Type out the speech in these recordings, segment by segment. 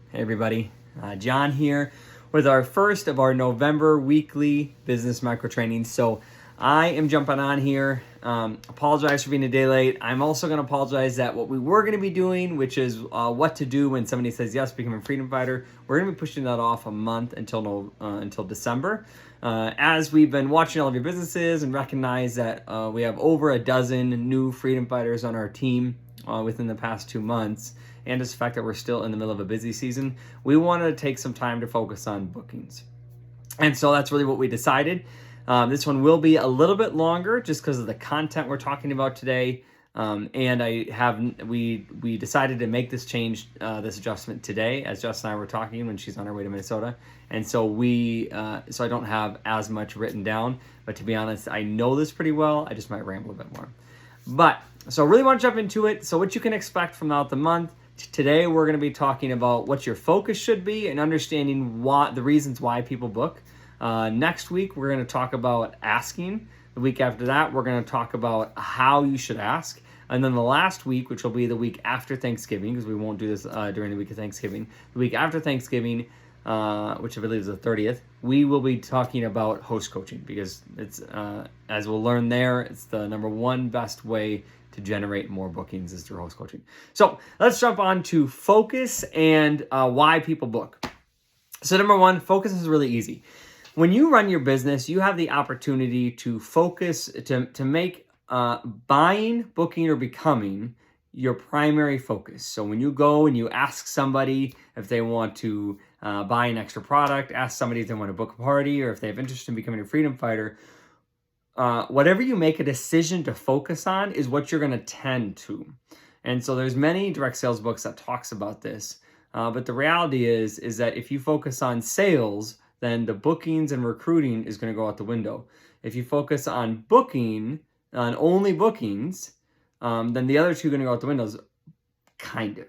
Hey everybody, John here with our first of our November weekly business micro trainings. So I am jumping on here. Apologize for being a day late. I'm also going to apologize that what we were going to be doing, which is what to do when somebody says yes, become a freedom fighter. We're going to be pushing that off a month until December. As we've been watching all of your businesses and recognize that we have over a dozen new freedom fighters on our team within the past 2 months, and just the fact that we're still in the middle of a busy season, we wanted to take some time to focus on bookings. And so that's really what we decided. This one will be a little bit longer just because of the content we're talking about today. And we decided to make this change, this adjustment today, as Jess and I were talking when she's on her way to Minnesota. And so so I don't have as much written down, but to be honest, I know this pretty well. I just might ramble a bit more. But so I really want to jump into it. So what you can expect from throughout the month. Today we're going to be talking about what your focus should be and understanding the reasons why people book. Next week we're going to talk about asking. The week after that we're going to talk about how you should ask. And then the last week, which will be the week after Thanksgiving, because we won't do this during the week of Thanksgiving, the week after Thanksgiving, which I believe is the 30th, we will be talking about host coaching, because it's as we'll learn there, it's the number one best way to generate more bookings is through host coaching. So let's jump on to focus and why people book. So number one, focus is really easy. When you run your business, you have the opportunity to focus, to make buying, booking, or becoming your primary focus. So when you go and you ask somebody if they want to buy an extra product, ask somebody if they want to book a party, or if they have interest in becoming a freedom fighter, whatever you make a decision to focus on is what you're going to tend to. And so there's many direct sales books that talks about this. But the reality is that if you focus on sales, then the bookings and recruiting is going to go out the window. If you focus on booking, on only bookings, then the other two are going to go out the windows. Kind of.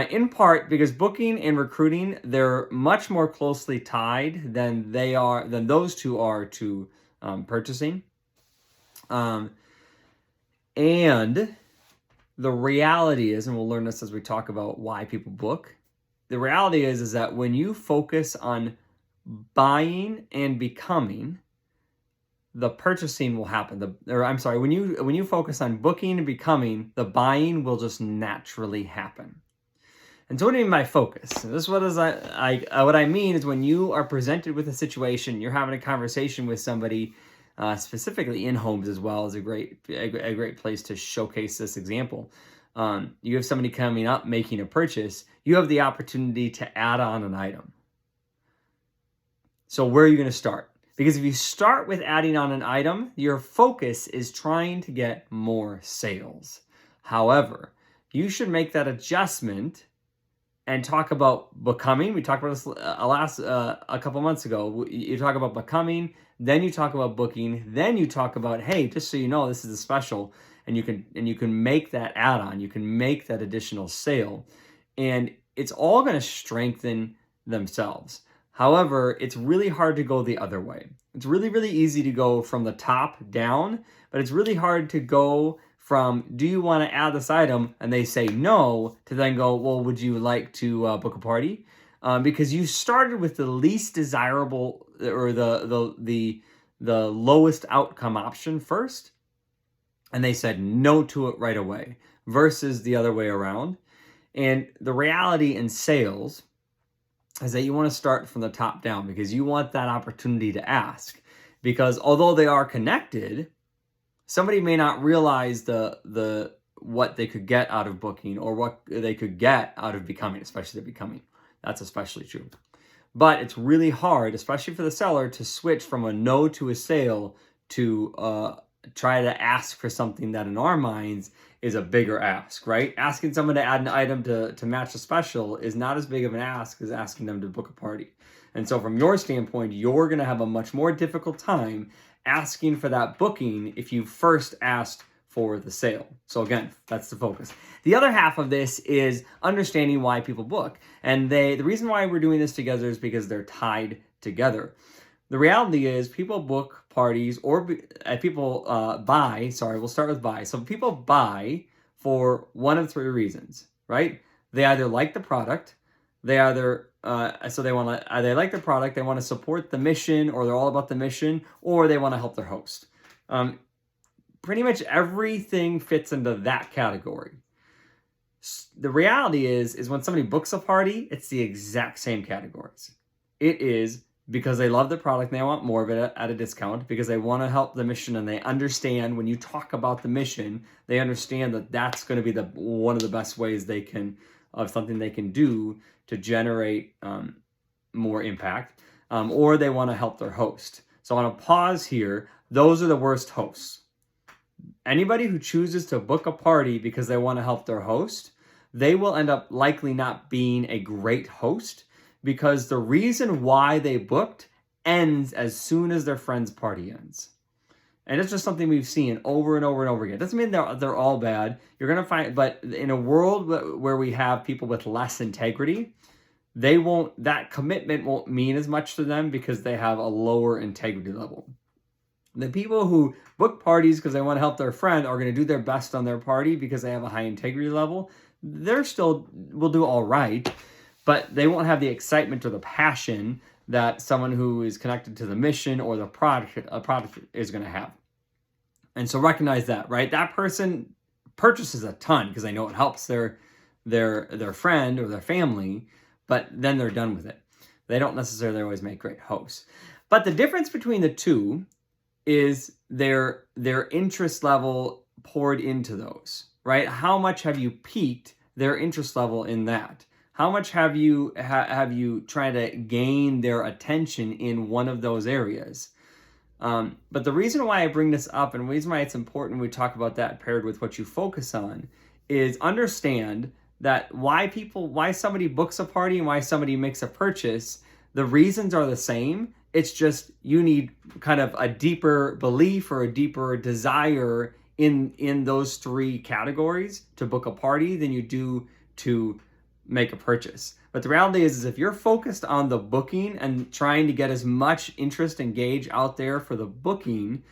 In part because booking and recruiting, they're much more closely tied than those two are to purchasing. And the reality is, and we'll learn this as we talk about why people book, the reality is that when you focus on buying and becoming, the purchasing will happen. When you focus on booking and becoming, the buying will just naturally happen. And so what do I mean by focus? What I mean is when you are presented with a situation, you're having a conversation with somebody, specifically in homes as well is a great place to showcase this example. You have somebody coming up making a purchase, you have the opportunity to add on an item. So where are you going to start? Because if you start with adding on an item, your focus is trying to get more sales. However, you should make that adjustment and talk about becoming. We talked about this a couple months ago. You talk about becoming, then you talk about booking, then you talk about, hey, just so you know, this is a special, and you can make that add-on, you can make that additional sale, and it's all going to strengthen themselves. However, it's really hard to go the other way. It's really, really easy to go from the top down, but it's really hard to go from, do you want to add this item? And they say no, to then go, well, would you like to book a party? Because you started with the least desirable or the lowest outcome option first, and they said no to it right away, versus the other way around. And the reality in sales is that you want to start from the top down, because you want that opportunity to ask. Because although they are connected, somebody may not realize what they could get out of booking or what they could get out of becoming, especially the becoming. That's especially true. But it's really hard, especially for the seller, to switch from a no to a sale to try to ask for something that in our minds is a bigger ask, right? Asking someone to add an item to match a special is not as big of an ask as asking them to book a party. And so from your standpoint, you're going to have a much more difficult time asking for that booking if you first asked for the sale. So again, that's the focus. The other half of this is understanding why people book. And the reason why we're doing this together is because they're tied together. The reality is people book parties or people buy, we'll start with buy. So people buy for one of three reasons, right? They either like the product, they either they like the product, they want to support the mission, or they're all about the mission, or they want to help their host. Pretty much everything fits into that category. The reality is when somebody books a party, it's the exact same categories. It is because they love the product and they want more of it at a discount, because they want to help the mission, and they understand when you talk about the mission, they understand that that's going to be one of the best ways of something they can do to generate more impact, or they want to help their host. So I want to pause here. Those are the worst hosts. Anybody who chooses to book a party because they want to help their host, they will end up likely not being a great host, because the reason why they booked ends as soon as their friend's party ends. And it's just something we've seen over and over and over again. It doesn't mean they're all bad. You're going to find, but in a world where we have people with less integrity, that commitment won't mean as much to them because they have a lower integrity level. The people who book parties because they want to help their friend are going to do their best on their party because they have a high integrity level. They're still will do all right, but they won't have the excitement or the passion that someone who is connected to the mission or the product is going to have. And so recognize that, right? That person purchases a ton because they know it helps their friend or their family, but then they're done with it. They don't necessarily always make great hosts. But the difference between the two is their interest level poured into those, right? How much have you piqued their interest level in that? How much have you tried to gain their attention in one of those areas? But the reason why I bring this up, and the reason why it's important we talk about that paired with what you focus on, is understand that why somebody books a party and why somebody makes a purchase, the reasons are the same. It's just you need kind of a deeper belief or a deeper desire in those three categories to book a party than you do to make a purchase. But the reality is if you're focused on the booking and trying to get as much interest and gauge out there for the booking,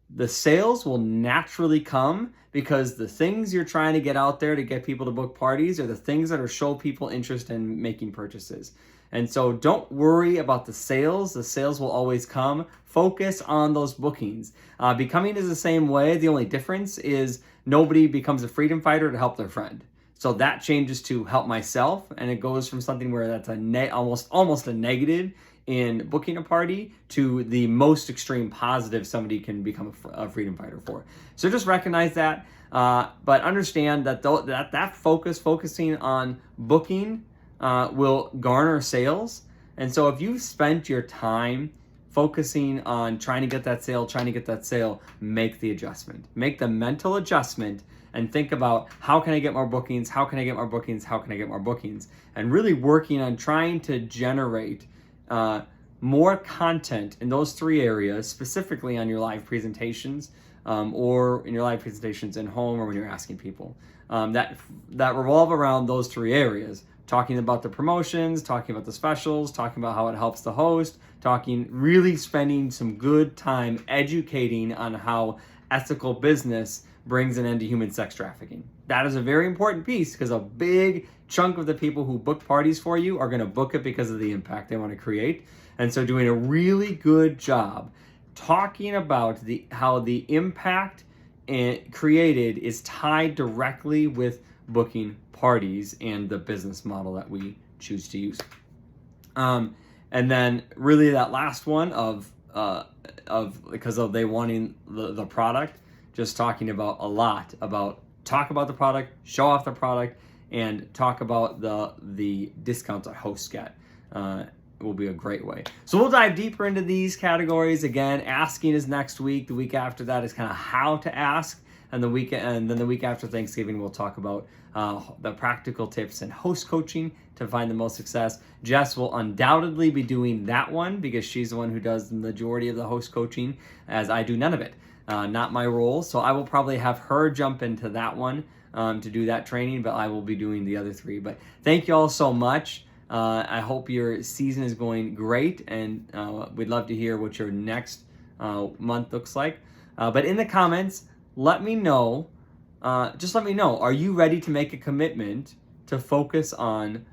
the sales will naturally come, because the things you're trying to get out there to get people to book parties are the things that are show people interest in making purchases. And so don't worry about the sales. The sales will always come. Focus on those bookings. Becoming is the same way. The only difference is nobody becomes a freedom fighter to help their friend. So that changes to help myself, and it goes from something where that's almost a negative in booking a party to the most extreme positive somebody can become a freedom fighter for. So just recognize that, but understand that that focusing on booking will garner sales. And so if you spent your time focusing on trying to get that sale, make the adjustment. Make the mental adjustment and think about, how can I get more bookings? How can I get more bookings? How can I get more bookings? And really working on trying to generate more content in those three areas, specifically on your live presentations, or in your live presentations in home, or when you're asking people that revolve around those three areas. Talking about the promotions, talking about the specials, talking about how it helps the host, really spending some good time educating on how ethical business brings an end to human sex trafficking. That is a very important piece, because a big chunk of the people who book parties for you are going to book it because of the impact they want to create. And so doing a really good job talking about how the impact created is tied directly with booking parties and the business model that we choose to use. And then really that last one of because of they wanting the product, just talking about talk about the product, show off the product, and talk about the discounts that hosts get. Will be a great way. So we'll dive deeper into these categories. Again, asking is next week. The week after that is kind of how to ask. And then the week after Thanksgiving, we'll talk about the practical tips and host coaching to find the most success. Jess will undoubtedly be doing that one, because she's the one who does the majority of the host coaching, as I do none of it. Not my role. So I will probably have her jump into that one to do that training, but I will be doing the other three. But thank you all so much. I hope your season is going great, and we'd love to hear what your next month looks like. But in the comments, let me know, are you ready to make a commitment to focus on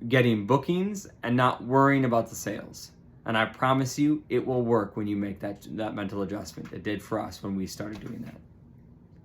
getting bookings and not worrying about the sales. And I promise you, it will work when you make that mental adjustment. It did for us when we started doing that.